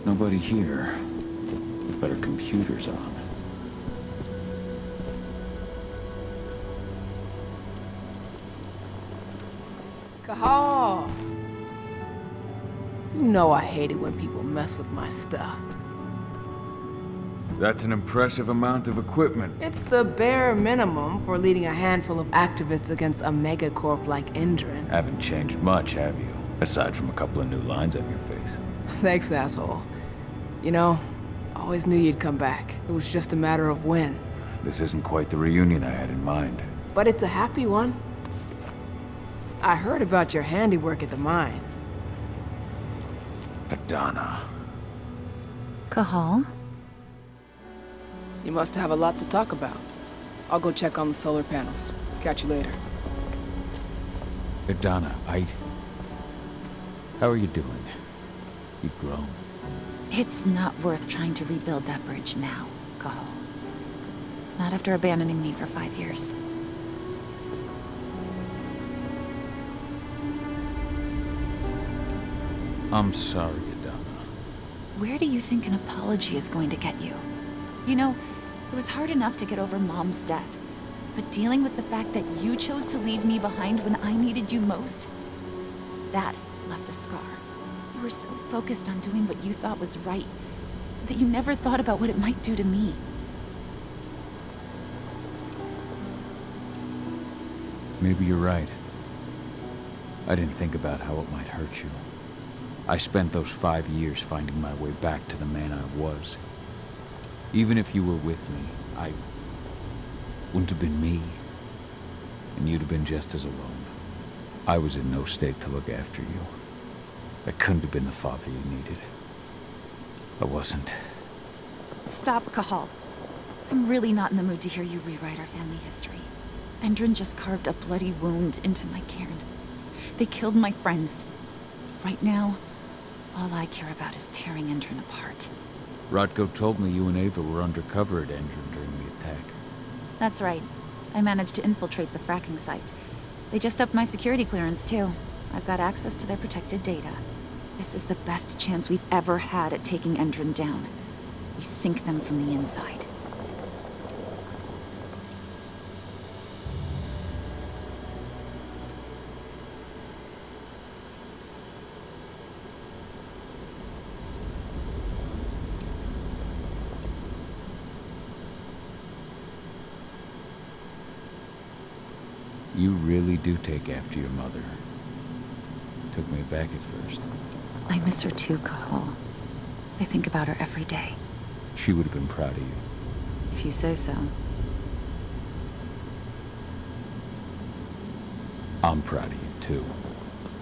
Nobody here. But our computer's on. Cahal! You know I hate it when people mess with my stuff. That's an impressive amount of equipment. It's the bare minimum for leading a handful of activists against a megacorp like Endrin. Haven't changed much, have you? Aside from a couple of new lines on your face. Thanks, asshole. You know, I always knew you'd come back. It was just a matter of when. This isn't quite the reunion I had in mind. But it's a happy one. I heard about your handiwork at the mine. Adana. Cahal? You must have a lot to talk about. I'll go check on the solar panels. Catch you later. Adana, how are you doing? You've grown. It's not worth trying to rebuild that bridge now, Cahal. Not after abandoning me for 5 years. I'm sorry, Adana. Where do you think an apology is going to get you? You know, it was hard enough to get over Mom's death, but dealing with the fact that you chose to leave me behind when I needed you most, that left a scar. You were so focused on doing what you thought was right, that you never thought about what it might do to me. Maybe you're right. I didn't think about how it might hurt you. I spent those 5 years finding my way back to the man I was. Even if you were with me, I wouldn't have been me. And you'd have been just as alone. I was in no state to look after you. I couldn't have been the father you needed. I wasn't. Stop, Cahal. I'm really not in the mood to hear you rewrite our family history. Endrin just carved a bloody wound into my cairn. They killed my friends. Right now, all I care about is tearing Endrin apart. Rodko told me you and Ava were undercover at Endrin during the attack. That's right. I managed to infiltrate the fracking site. They just upped my security clearance, too. I've got access to their protected data. This is the best chance we've ever had at taking Endrin down. We sink them from the inside. You really do take after your mother. Took me aback at first. I miss her too, Cahal. I think about her every day. She would have been proud of you. If you say so. I'm proud of you, too.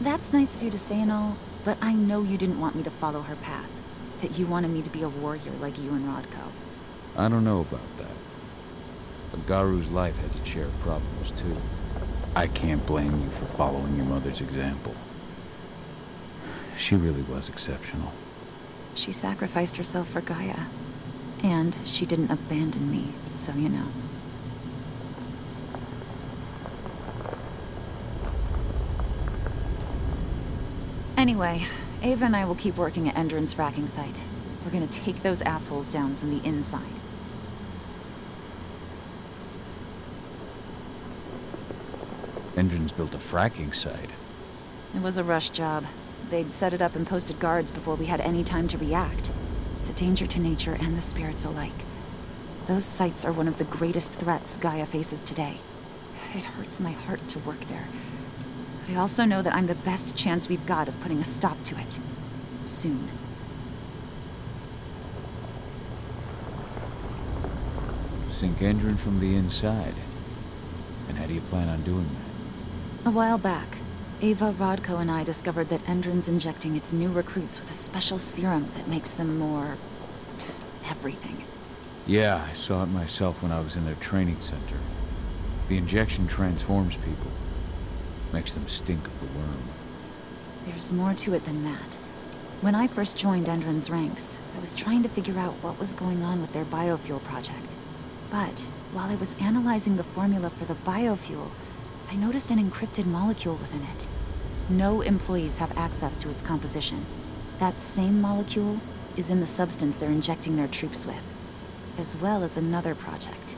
That's nice of you to say and all, but I know you didn't want me to follow her path. That you wanted me to be a warrior like you and Rodko. I don't know about that. But Garu's life has its share of problems, too. I can't blame you for following your mother's example. She really was exceptional. She sacrificed herself for Gaia. And she didn't abandon me, so you know. Anyway, Ava and I will keep working at Endrin's fracking site. We're gonna take those assholes down from the inside. Endrin's built a fracking site. It was a rush job. They'd set it up and posted guards before we had any time to react. It's a danger to nature and the spirits alike. Those sites are one of the greatest threats Gaia faces today. It hurts my heart to work there. But I also know that I'm the best chance we've got of putting a stop to it. Soon. Sink Endrin from the inside. And how do you plan on doing that? A while back, Ava, Rodko, and I discovered that Endrin's injecting its new recruits with a special serum that makes them more... everything. Yeah, I saw it myself when I was in their training center. The injection transforms people. Makes them stink of the worm. There's more to it than that. When I first joined Endrin's ranks, I was trying to figure out what was going on with their biofuel project. But while I was analyzing the formula for the biofuel, I noticed an encrypted molecule within it. No employees have access to its composition. That same molecule is in the substance they're injecting their troops with, as well as another project,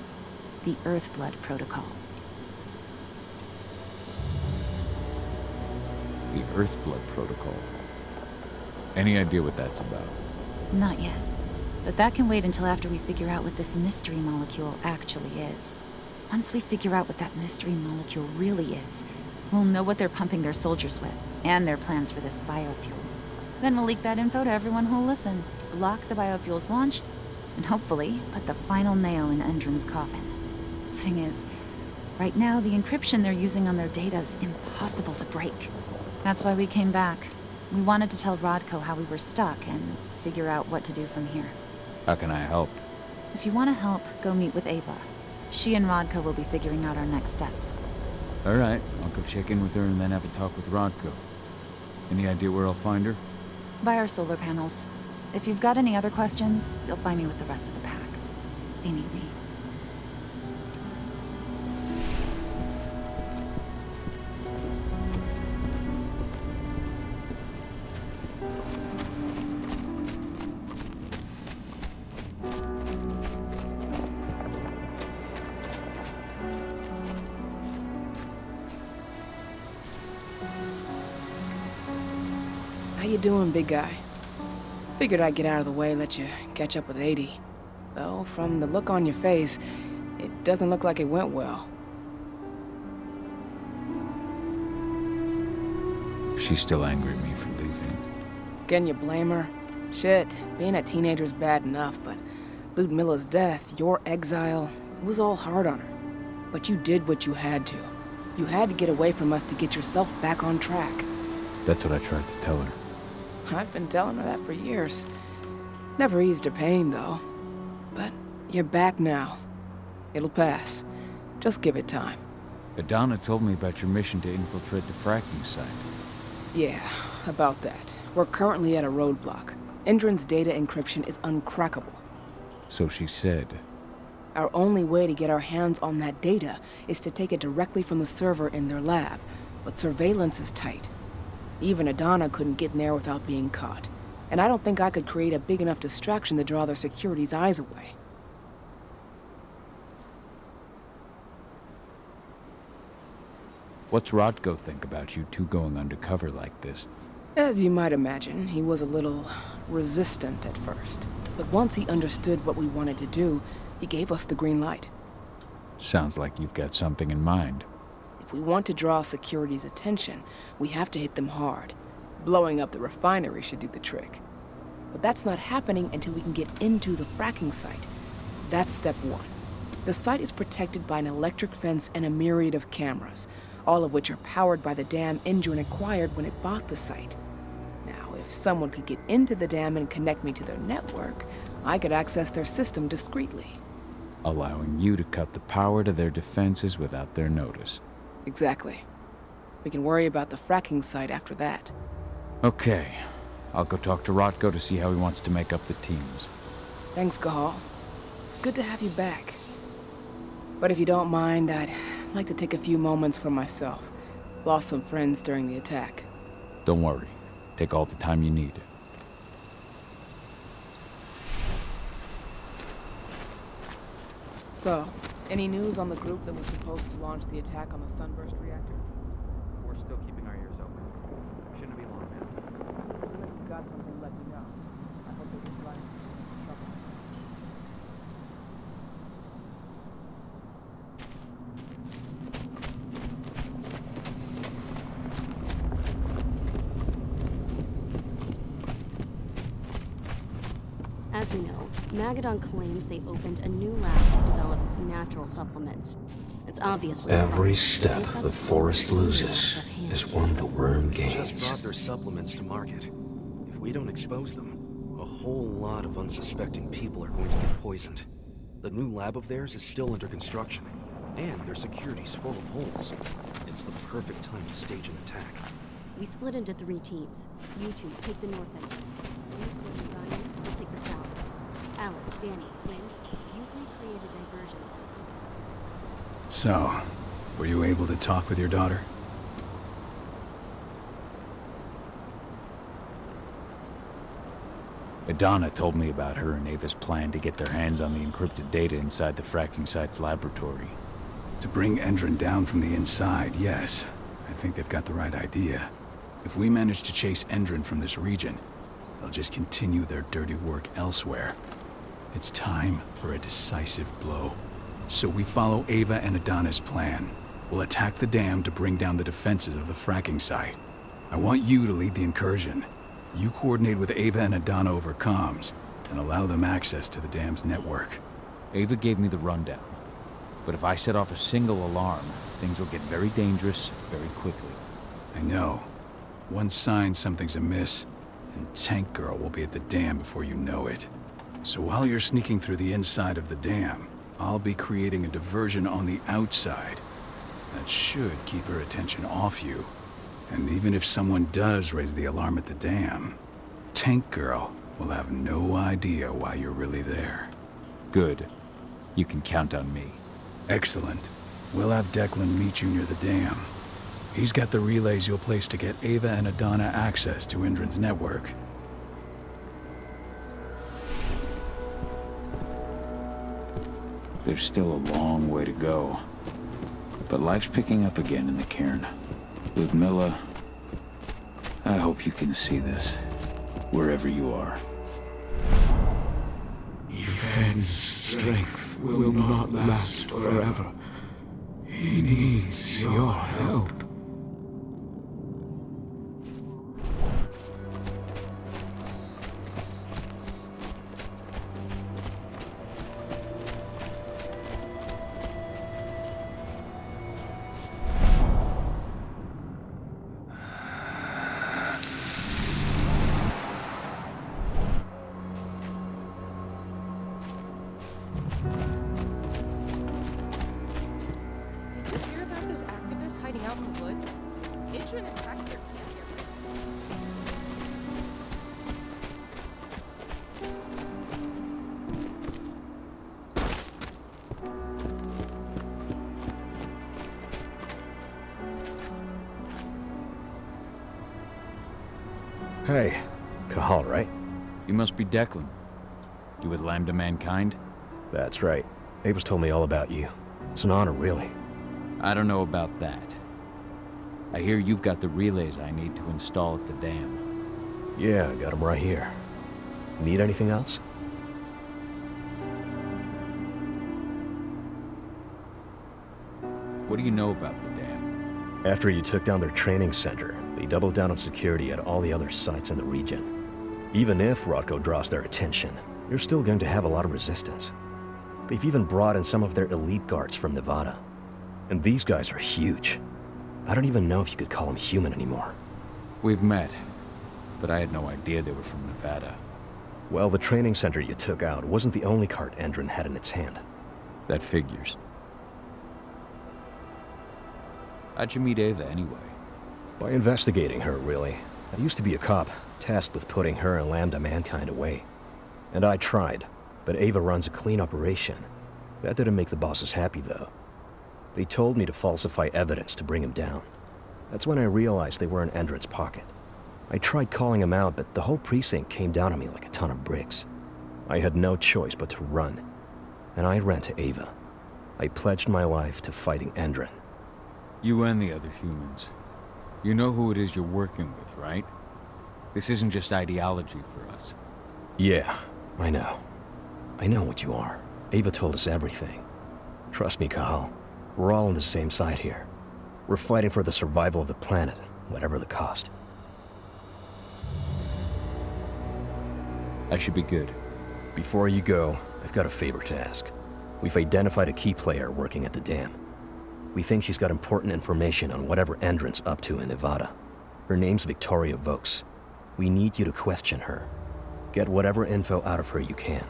the Earthblood Protocol. The Earthblood Protocol. Any idea what that's about? Not yet. But that can wait until after we figure out what this mystery molecule actually is. Once we figure out what that mystery molecule really is, we'll know what they're pumping their soldiers with, and their plans for this biofuel. Then we'll leak that info to everyone who'll listen, block the biofuel's launch, and hopefully put the final nail in Endron's coffin. Thing is, right now the encryption they're using on their data is impossible to break. That's why we came back. We wanted to tell Rodko how we were stuck and figure out what to do from here. How can I help? If you want to help, go meet with Ava. She and Rodko will be figuring out our next steps. All right, I'll go check in with her and then have a talk with Rodko. Any idea where I'll find her? By our solar panels. If you've got any other questions, you'll find me with the rest of the pack. They need me. How you doing, big guy? Figured I'd get out of the way, let you catch up with 80. Though, from the look on your face, it doesn't look like it went well. She's still angry at me for leaving. Can you blame her? Shit, being a teenager's bad enough, but Ludmilla's death, your exile, it was all hard on her. But you did what you had to. You had to get away from us to get yourself back on track. That's what I tried to tell her. I've been telling her that for years. Never eased her pain, though. But you're back now. It'll pass. Just give it time. Adana told me about your mission to infiltrate the fracking site. Yeah, about that. We're currently at a roadblock. Endron's data encryption is uncrackable. So she said. Our only way to get our hands on that data is to take it directly from the server in their lab. But surveillance is tight. Even Adana couldn't get in there without being caught. And I don't think I could create a big enough distraction to draw their security's eyes away. What's Rodko think about you two going undercover like this? As you might imagine, he was a little resistant at first. But once he understood what we wanted to do, he gave us the green light. Sounds like you've got something in mind. If we want to draw security's attention, we have to hit them hard. Blowing up the refinery should do the trick. But that's not happening until we can get into the fracking site. That's step one. The site is protected by an electric fence and a myriad of cameras, all of which are powered by the dam Endron acquired when it bought the site. Now, if someone could get into the dam and connect me to their network, I could access their system discreetly. Allowing you to cut the power to their defenses without their notice. Exactly. We can worry about the fracking site after that. Okay. I'll go talk to Rodko to see how he wants to make up the teams. Thanks, Gahal. It's good to have you back. But if you don't mind, I'd like to take a few moments for myself. Lost some friends during the attack. Don't worry. Take all the time you need. So, any news on the group that was supposed to launch the attack on the Sunburst reactor? We're still keeping our ears open. Shouldn't be long now. As soon as you've got something, let me know. I hope they get right into trouble. As you know, Magadon claims they opened a new lab to develop natural supplements. It's obviously Every step the forest loses is one the worm Just gains. brought their supplements to market. If we don't expose them, a whole lot of unsuspecting people are going to get poisoned. The new lab of theirs is still under construction, and their security's full of holes. It's the perfect time to stage an attack. We split into 3 teams. You two take the north entrance. You, Quinn, and Ryan, will take the south. Alex, Danny, Quinn, you recreate a diversion. So, were you able to talk with your daughter? Adana told me about her and Ava's plan to get their hands on the encrypted data inside the fracking site's laboratory. To bring Endron down from the inside, yes. I think they've got the right idea. If we manage to chase Endron from this region, they'll just continue their dirty work elsewhere. It's time for a decisive blow. So we follow Ava and Adana's plan. We'll attack the dam to bring down the defenses of the fracking site. I want you to lead the incursion. You coordinate with Ava and Adana over comms, and allow them access to the dam's network. Ava gave me the rundown. But if I set off a single alarm, things will get very dangerous very quickly. I know. One sign something's amiss, and Tank Girl will be at the dam before you know it. So while you're sneaking through the inside of the dam, I'll be creating a diversion on the outside. That should keep her attention off you. And even if someone does raise the alarm at the dam, Tank Girl will have no idea why you're really there. Good. You can count on me. Excellent. We'll have Declan meet you near the dam. He's got the relays you'll place to get Ava and Adana access to Endron's network. There's still a long way to go. But life's picking up again in the cairn. Ludmilla, I hope you can see this, wherever you are. Yvonne's strength will not last forever. He needs your help. Did you hear about those activists hiding out in the woods? Adrian attacked their camp here. Hey, Cahal, right? You must be Declan. You with Lambda Mankind? That's right. Ava's told me all about you. It's an honor, really. I don't know about that. I hear you've got the relays I need to install at the dam. Yeah, I got them right here. Need anything else? What do you know about the dam? After you took down their training center, they doubled down on security at all the other sites in the region. Even if Rodko draws their attention, you're still going to have a lot of resistance. They've even brought in some of their elite guards from Nevada. And these guys are huge. I don't even know if you could call them human anymore. We've met, but I had no idea they were from Nevada. Well, the training center you took out wasn't the only card Endron had in its hand. That figures. How'd you meet Ava anyway? By investigating her, really. I used to be a cop, tasked with putting her and Lambda Mankind away. And I tried, but Ava runs a clean operation. That didn't make the bosses happy, though. They told me to falsify evidence to bring him down. That's when I realized they were in Endron's pocket. I tried calling him out, but the whole precinct came down on me like a ton of bricks. I had no choice but to run. And I ran to Ava. I pledged my life to fighting Endron. You and the other humans. You know who it is you're working with, right? This isn't just ideology for us. Yeah, I know. I know what you are. Ava told us everything. Trust me, Cahal. We're all on the same side here. We're fighting for the survival of the planet, whatever the cost. I should be good. Before you go, I've got a favor to ask. We've identified a key player working at the dam. We think she's got important information on whatever Endron's up to in Nevada. Her name's Victoria Vokes. We need you to question her. Get whatever info out of her you can.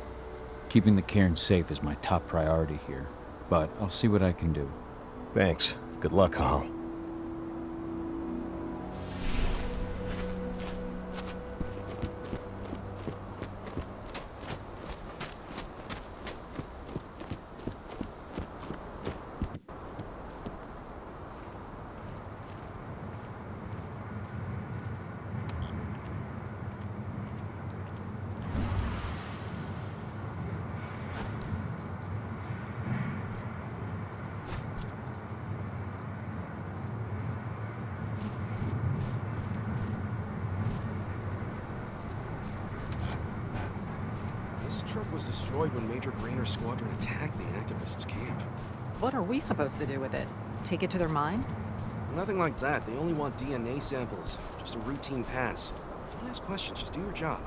Keeping the cairn safe is my top priority here, but I'll see what I can do. Thanks. Good luck, Cahal. This truck was destroyed when Major Grainer's squadron attacked the activists' camp. What are we supposed to do with it? Take it to their mine? Nothing like that. They only want DNA samples. Just a routine pass. Don't ask questions, just do your job.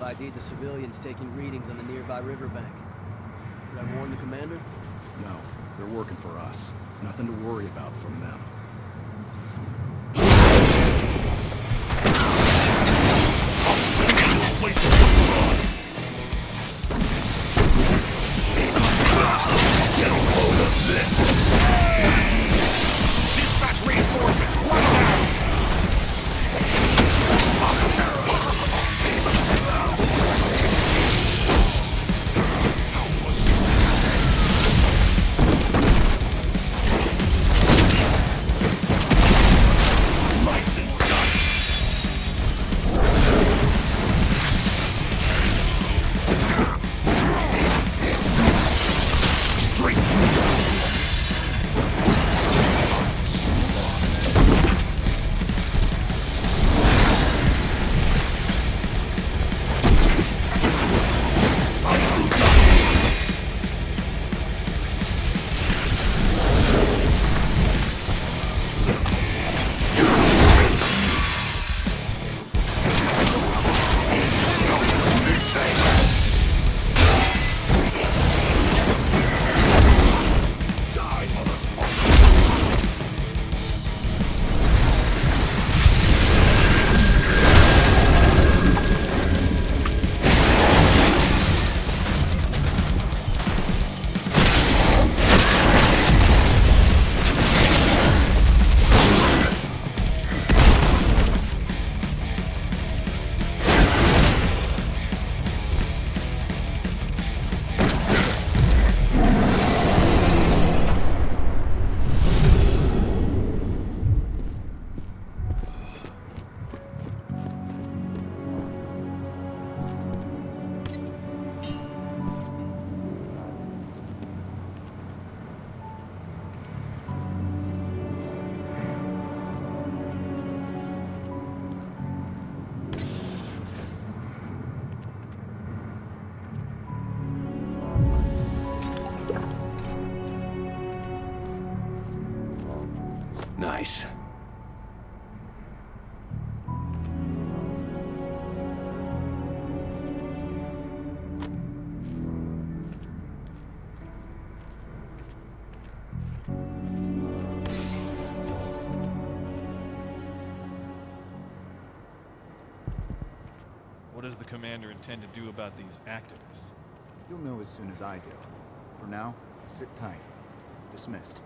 ID'd the civilians taking readings on the nearby riverbank. Should I warn the commander? No, they're working for us. Nothing to worry about from them. Get a hold of this! Dispatch reinforcements right now! Nice. What does the commander intend to do about these activists? You'll know as soon as I do. For now, sit tight. Dismissed.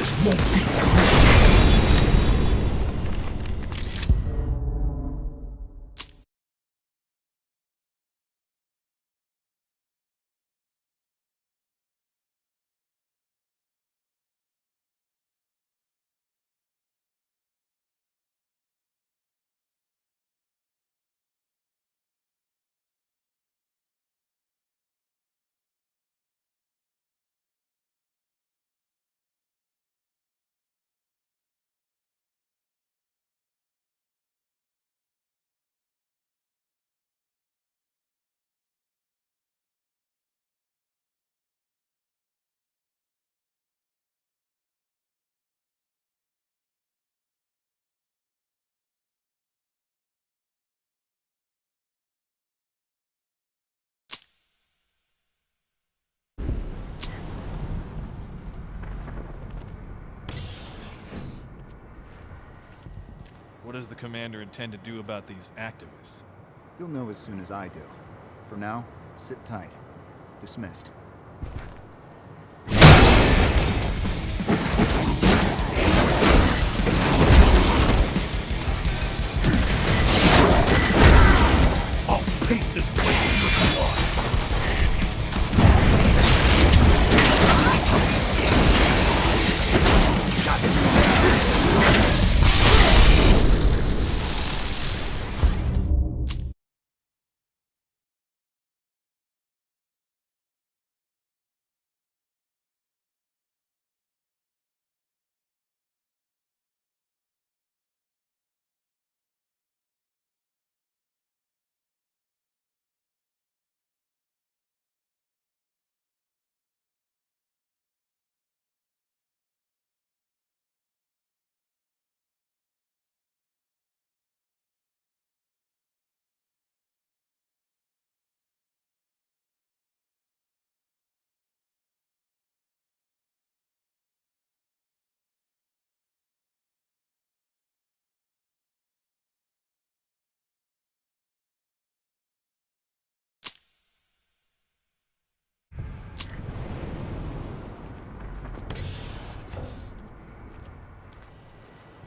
This won't be What does the commander intend to do about these activists? You'll know as soon as I do. For now, sit tight. Dismissed. I'll paint this place with blood.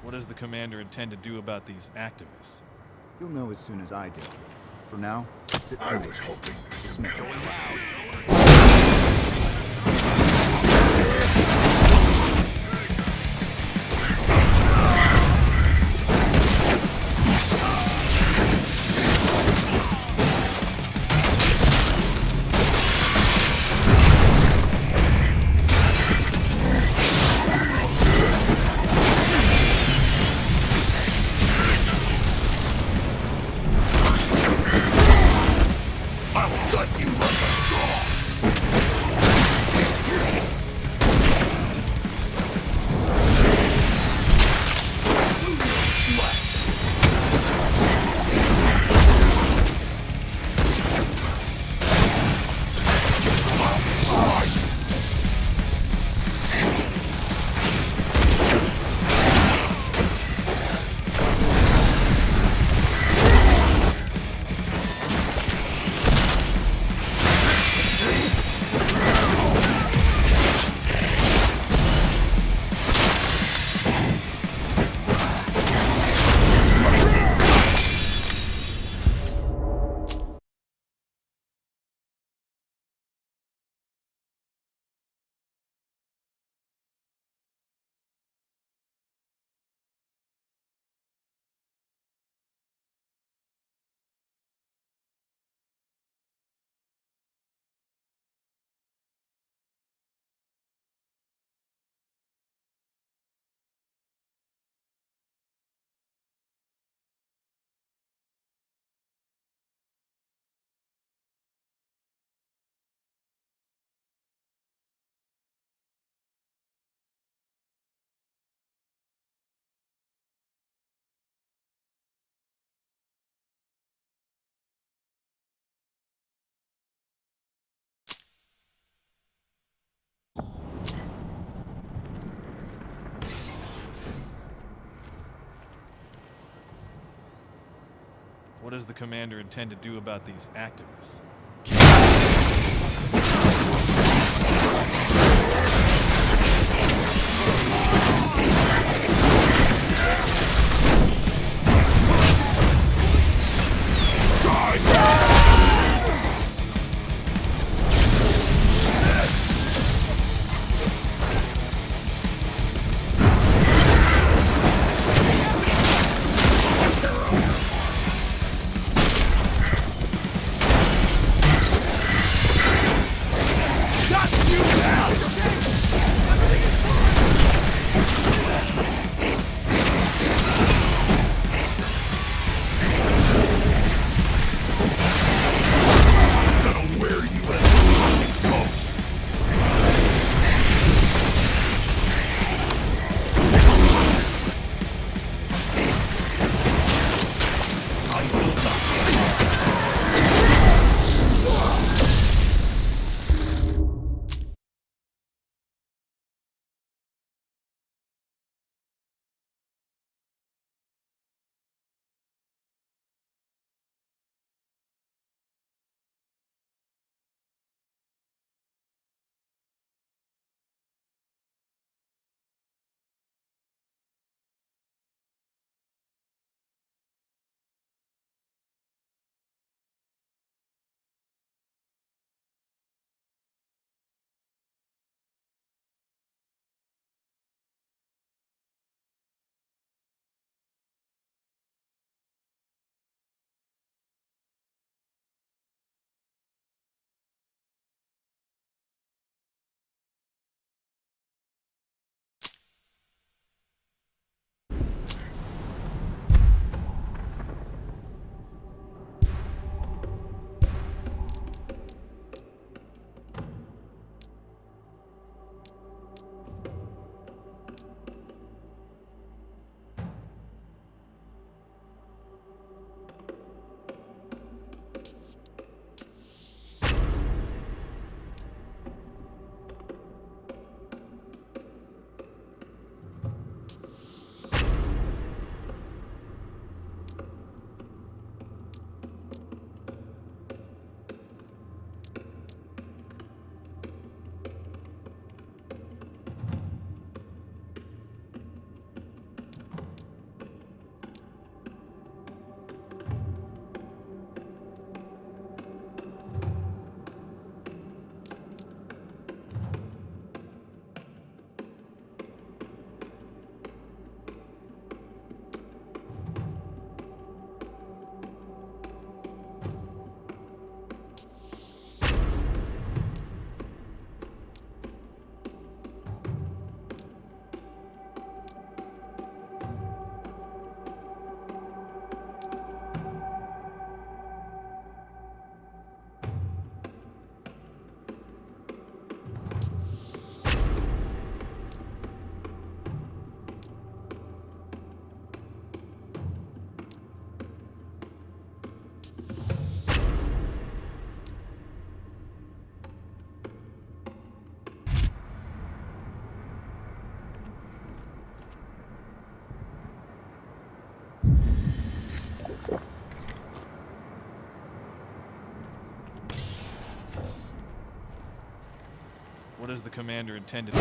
What does the commander intend to do about these activists? You'll know as soon as I do. For now, sit tight. I was hoping this would Dismissed. be going loud. What does the commander intend to do about these activists? does the commander intend to do?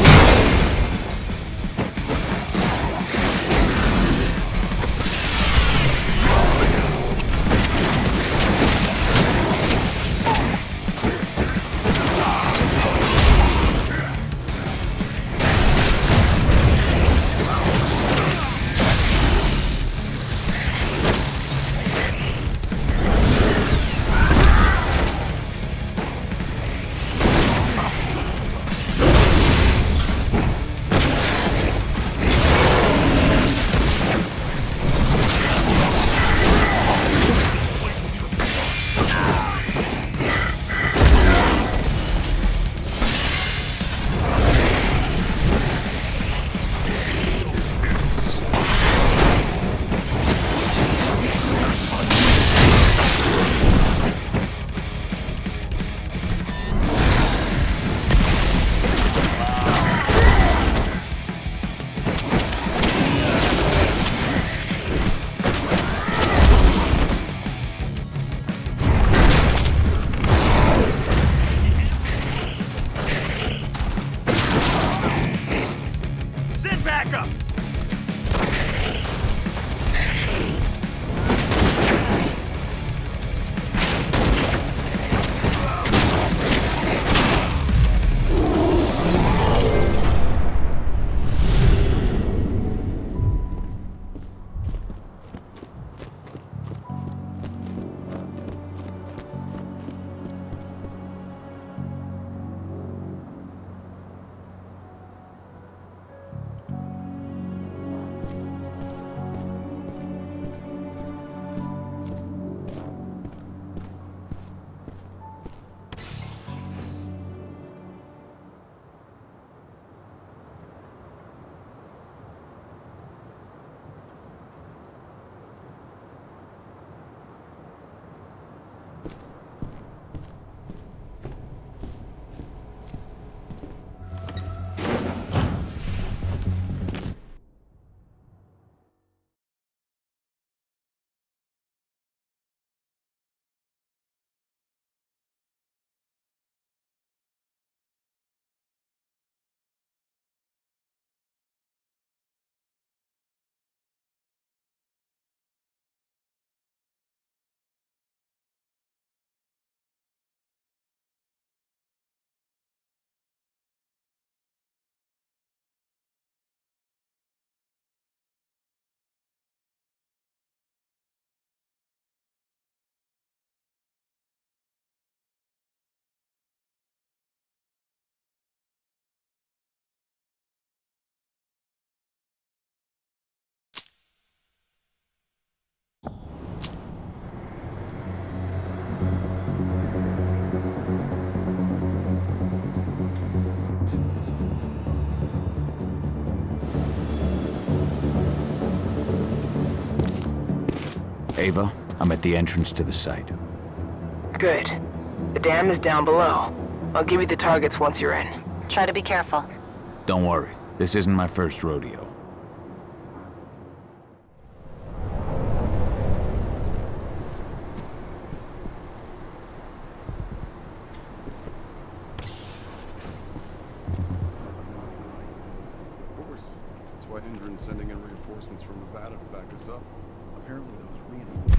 Ava, I'm at the entrance to the site. Good. The dam is down below. I'll give you the targets once you're in. Try to be careful. Don't worry, this isn't my first rodeo. That's why Hendren's sending in reinforcements from Nevada to back us up. Apparently those reinforcements...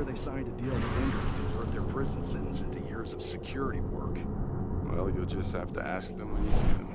They signed a deal with Hendren to convert their prison sentence into years of security work. Well, you'll just have to ask them when you see them.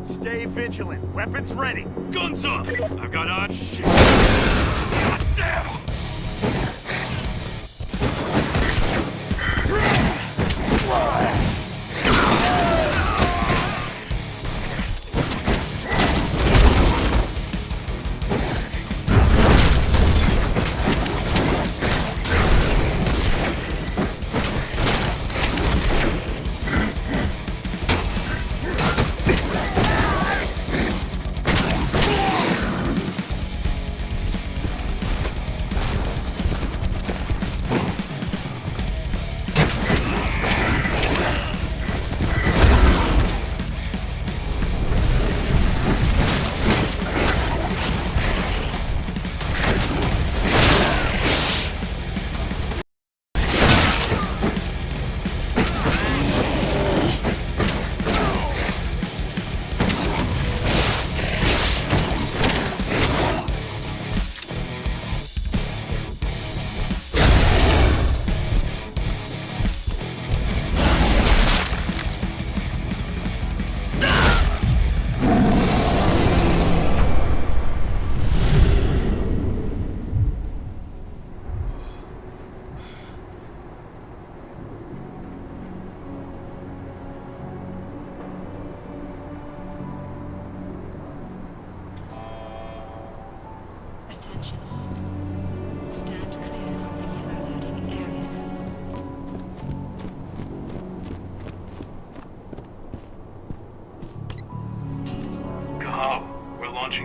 Stay vigilant. Weapons ready. Guns up! I've got odd shit. God damn!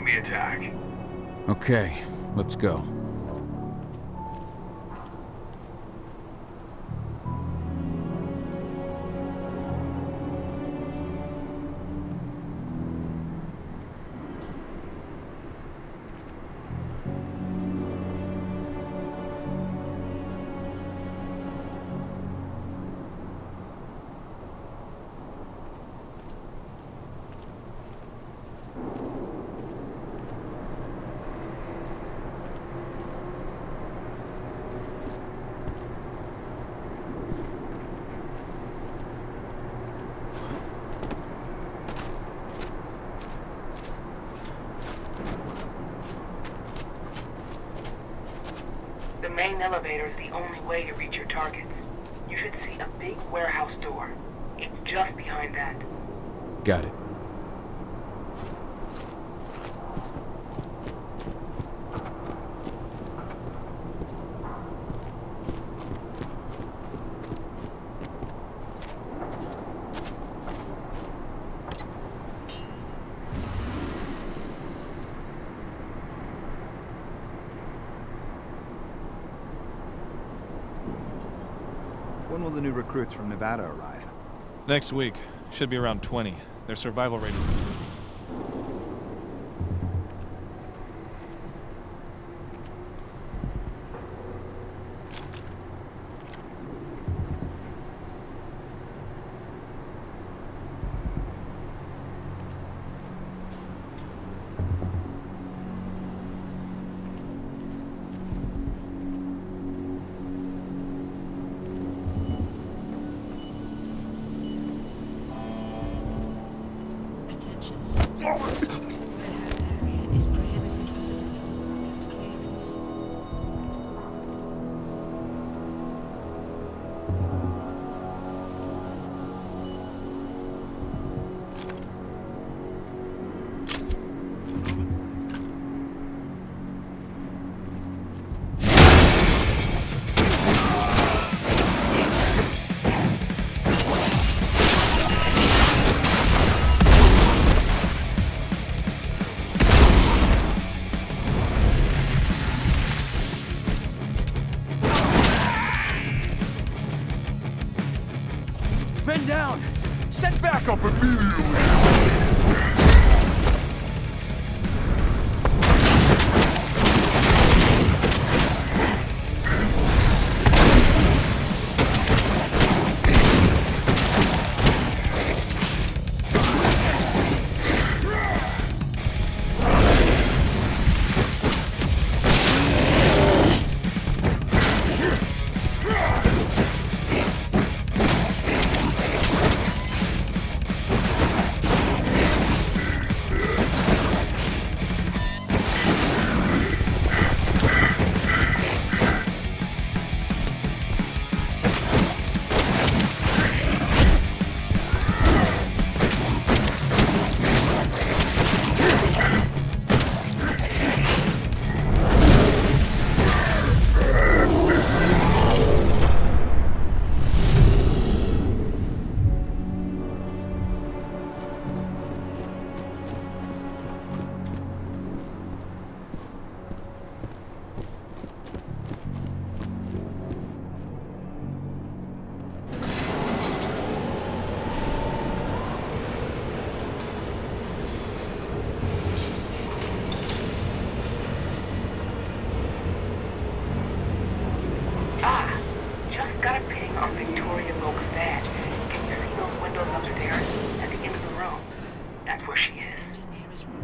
The attack. Okay, let's go. The main elevator is the only way to reach your targets. You should see a big warehouse door. It's just behind that. Got it. When will the new recruits from Nevada arrive? Next week. Should be around 20. Their survival rate is... Men down! Send backup immediately!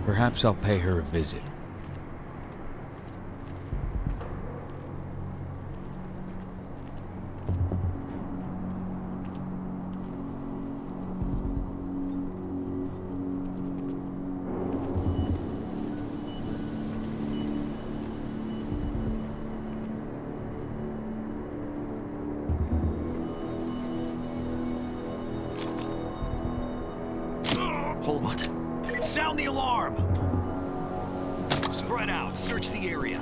Perhaps I'll pay her a visit. Hold what? Sound the alarm! Spread out, search the area.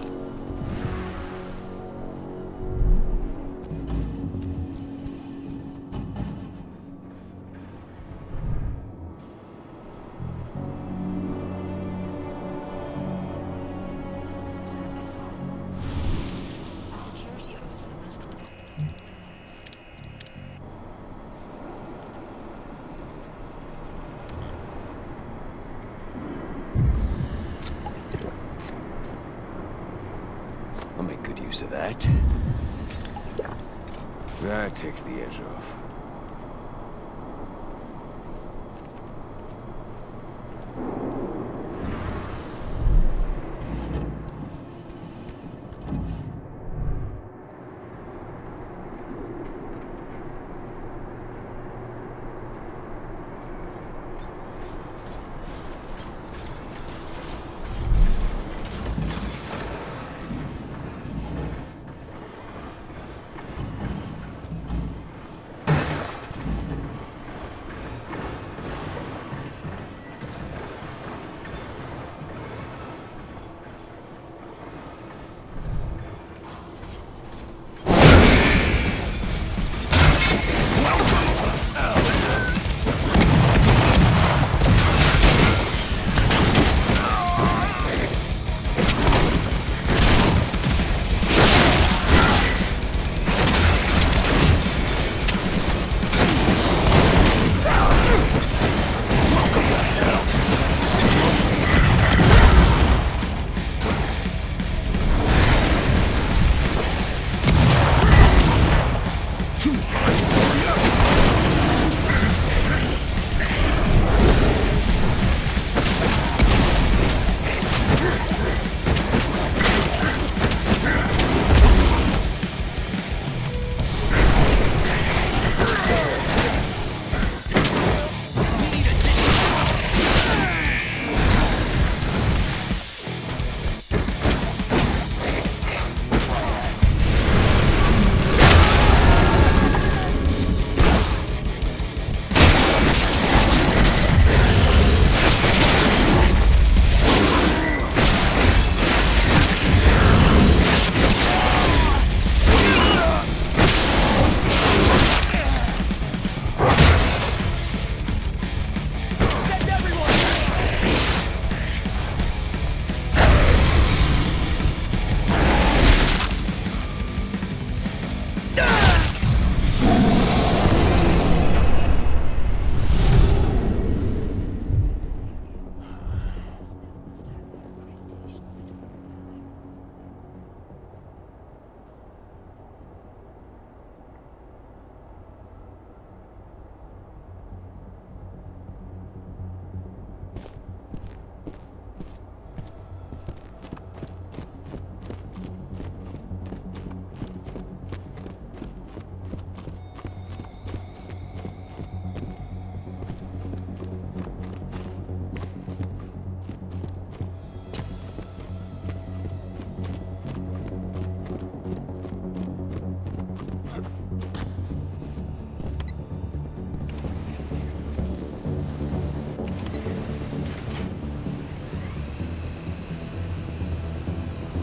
I'll make good use of that. That takes the edge off.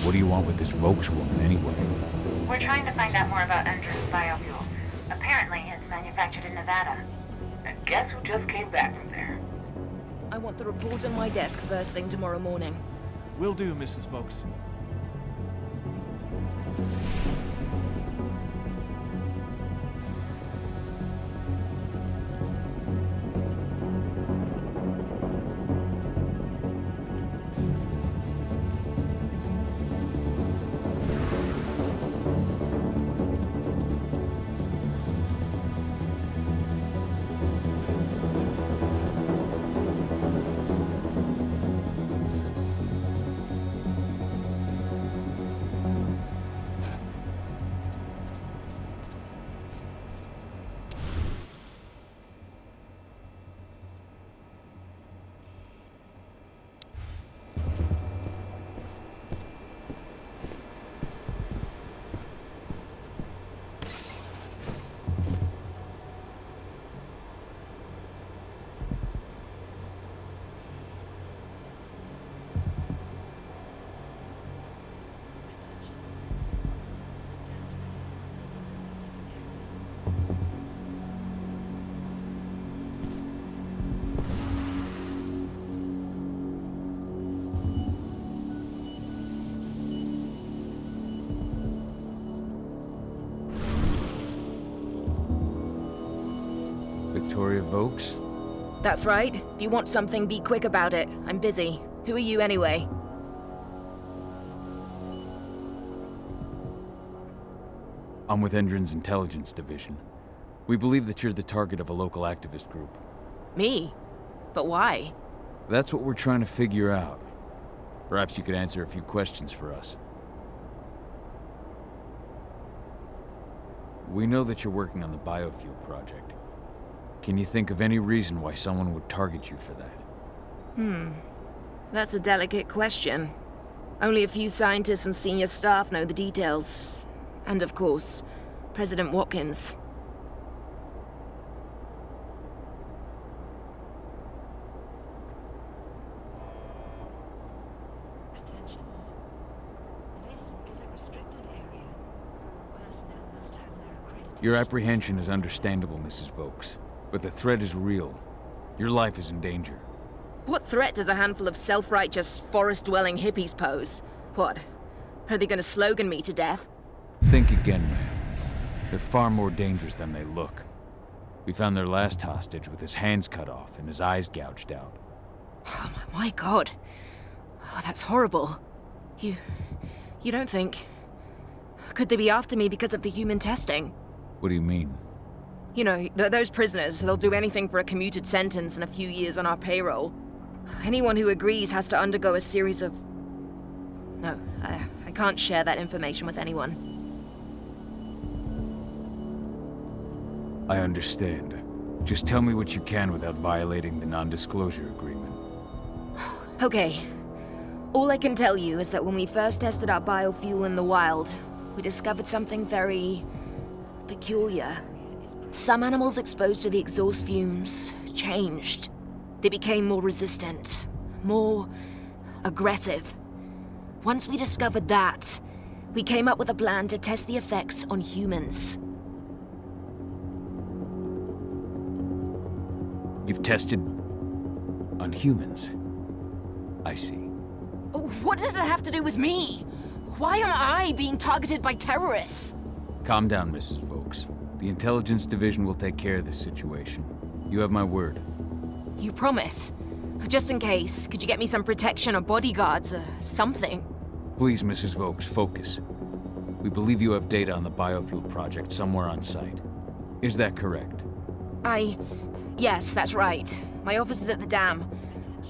What do you want with this Volkswoman, anyway? We're trying to find out more about Endron's biofuel. Apparently, it's manufactured in Nevada. And guess who just came back from there? I want the report on my desk first thing tomorrow morning. Will do, Mrs. Volks. Vokes? That's right. If you want something, be quick about it. I'm busy. Who are you anyway? I'm with Endron's intelligence division. We believe that you're the target of a local activist group. Me? But why? That's what we're trying to figure out. Perhaps you could answer a few questions for us. We know that you're working on the biofuel project. Can you think of any reason why someone would target you for that? That's a delicate question. Only a few scientists and senior staff know the details. And of course, President Watkins. Attention. This is a restricted area. Personnel must have their accreditation. Your apprehension is understandable, Mrs. Vokes. But the threat is real. Your life is in danger. What threat does a handful of self-righteous, forest-dwelling hippies pose? What? Are they gonna slogan me to death? Think again, man. They're far more dangerous than they look. We found their last hostage with his hands cut off and his eyes gouged out. Oh my god. Oh, that's horrible. You don't think... Could they be after me because of the human testing? What do you mean? You know, those prisoners, they'll do anything for a commuted sentence and a few years on our payroll. Anyone who agrees has to undergo a series of... No, I can't share that information with anyone. I understand. Just tell me what you can without violating the non-disclosure agreement. Okay. All I can tell you is that when we first tested our biofuel in the wild, we discovered something very... peculiar. Some animals exposed to the exhaust fumes changed. They became more resistant, more aggressive. Once we discovered that, we came up with a plan to test the effects on humans. You've tested... on humans? I see. What does it have to do with me? Why am I being targeted by terrorists? Calm down, Mrs. Vokes. The intelligence division will take care of this situation. You have my word. You promise? Just in case, could you get me some protection or bodyguards or something? Please, Mrs. Vokes, focus. We believe you have data on the biofuel project somewhere on site. Is that correct? Yes, that's right. My office is at the dam.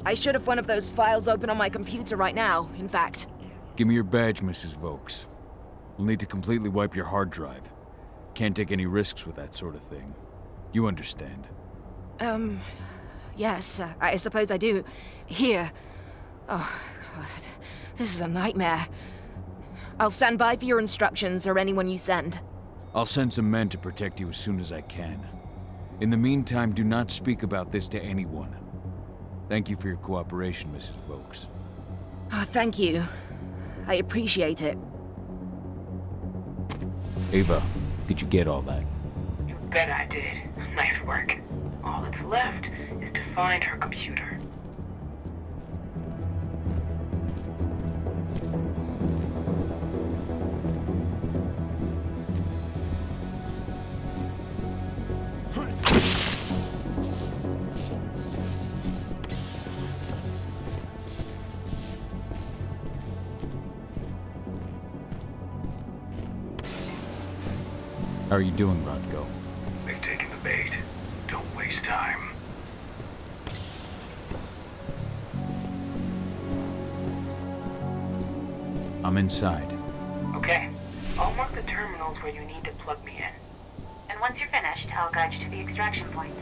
I should have one of those files open on my computer right now, in fact. Give me your badge, Mrs. Vokes. We'll need to completely wipe your hard drive. Can't take any risks with that sort of thing. You understand. Yes, I suppose I do. Here. Oh, God. This is a nightmare. I'll stand by for your instructions or anyone you send. I'll send some men to protect you as soon as I can. In the meantime, do not speak about this to anyone. Thank you for your cooperation, Mrs. Vokes. Oh, thank you. I appreciate it. Ava, did you get all that? You bet I did. Nice work. All that's left is to find her computer. How are you doing, Rodko? They've taken the bait. Don't waste time. I'm inside. Okay. I'll mark the terminals where you need to plug me in. And once you're finished, I'll guide you to the extraction point.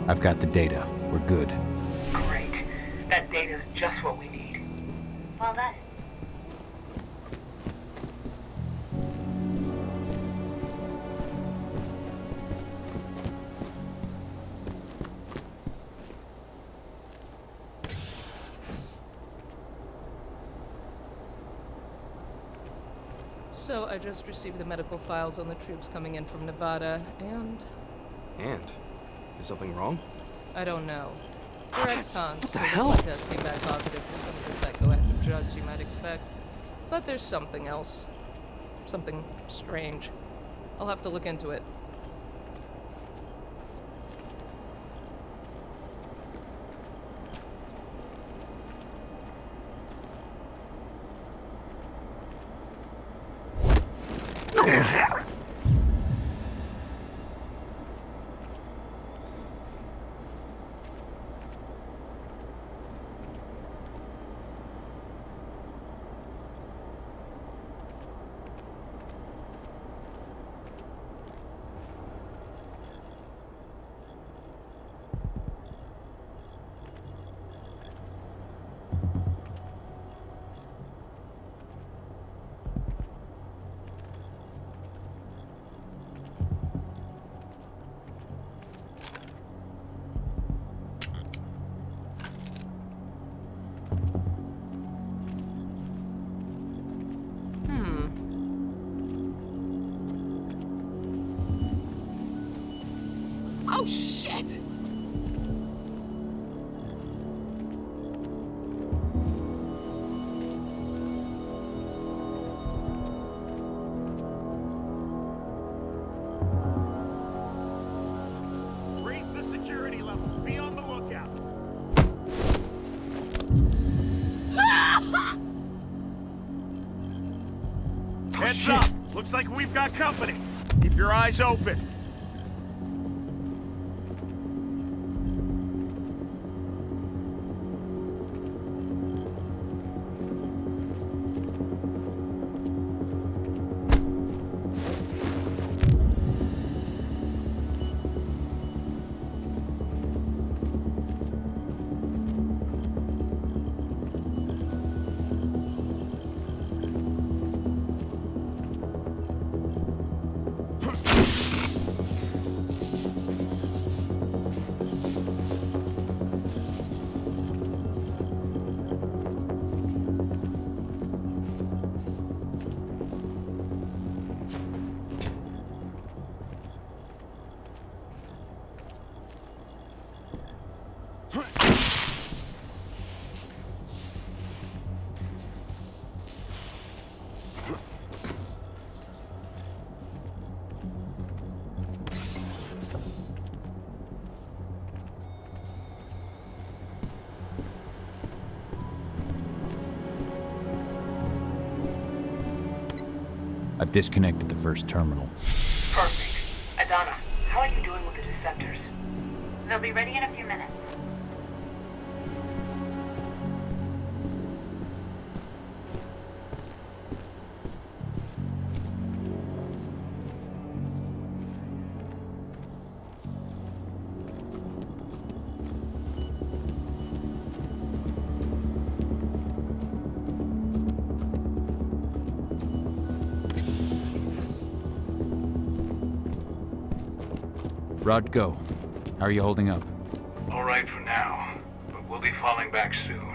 I've got the data. We're good. Great. That data's just what we need. Well done. So I just received the medical files on the troops coming in from Nevada, and... And? Is something wrong? I don't know. They're ex-cons, so the hell? blood test came back positive for some of the psychoactive drugs you might expect. But there's something else. Something strange. I'll have to look into it. Oh, shit! Raise the security level. Be on the lookout. Heads up! Looks like we've got company. Keep your eyes open. I've disconnected the first terminal. Perfect. Adana, how are you doing with the deceptors? They'll be ready in a few minutes. Rod, go. How are you holding up? All right for now, but we'll be falling back soon.